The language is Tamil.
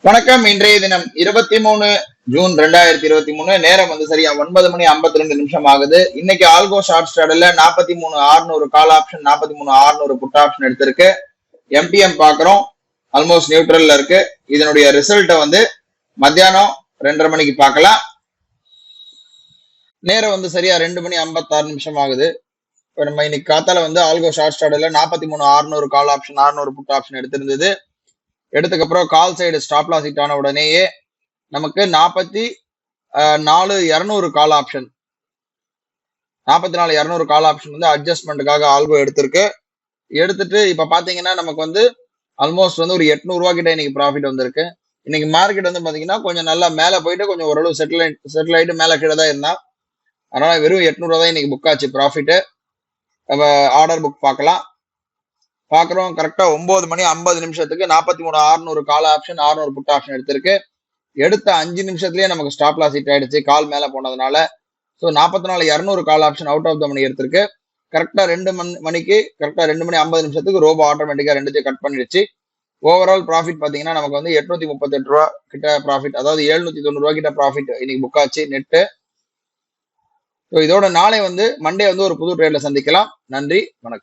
வணக்கம். இன்றைய தினம் 23 ஜூன் 2023. நேரம் சரியா 9:52 ஆகுது. இன்னைக்கு ஆல்கோ ஷார்ட் ஸ்டார்ட்ல 43,600 கால் ஆப்ஷன், 43,600 புட் ஆப்ஷன் எடுத்திருக்கு. எம்டிஎம் பாக்குறோம், ஆல்மோஸ்ட் நியூட்ரல்ல இருக்கு. இதனுடைய ரிசல்ட்டை மத்தியானம் 2:30 மணிக்கு பார்க்கலாம். நேரம் சரியா 2:56 ஆகுது. நம்ம இன்னைக்கு காத்தால ஆல்கோ ஷார்ட் ஸ்டார்ட்ல 43,600 கால் ஆப்ஷன், 600 புட் ஆப்ஷன் எடுத்திருந்தது. எடுத்துக்கப்புறம் call side stop loss hit ஆன உடனேயே நமக்கு 44,200 கால் ஆப்ஷன், 44,200 கால் ஆப்ஷன் அட்ஜஸ்ட்மெண்ட்டுக்காக ஆல்கோ எடுத்திருக்கு. எடுத்துட்டு இப்ப பாத்தீங்கன்னா நமக்கு ஆல்மோஸ்ட் ஒரு 800 ரூபா கிட்ட இன்னைக்கு ப்ராஃபிட் வந்திருக்கு. இன்னைக்கு மார்க்கெட் பாத்தீங்கன்னா கொஞ்சம் நல்லா மேல போயிட்டு கொஞ்சம் ஓரளவு செட்டில் ஆயிட்டு மேல கீழே தான் இருந்தா. அதனால வெறும் 800 ரூபா தான் இன்னைக்கு புக் ஆச்சு ப்ராஃபிட். நம்ம ஆர்டர் புக் பார்க்கலாம். பாக்குறோம் கரெக்டா 9:50 43,600 கால் ஆப்ஷன், 600 புட் ஆப்ஷன் எடுத்திருக்கு. எடுத்த 5 நிமிஷத்துலயே நமக்கு ஸ்டாப் லாஸ் ஹிட் ஆயிடுச்சு கால் மேல போனதுனால. So 44,200 call option out of the money எடுத்திருக்கு. கரெக்டா 2 மணிக்கு கரெக்டா 2:50 ரோபோ ஆட்டோமேட்டிக்கா ரெண்டுத்தையும் கட் பண்ணிடுச்சு. ஓவரால் ப்ராஃபிட் பாத்தீங்கன்னா நமக்கு 838 ரூபா கிட்ட ப்ராஃபிட், அதாவது 790 ரூபா கிட்ட ப்ராஃபிட் இன்னைக்கு புக் ஆச்சு நெட்டு. ஸோ இதோட நாளை மண்டே ஒரு புது ட்ரேட்ல சந்திக்கலாம். நன்றி, வணக்கம்.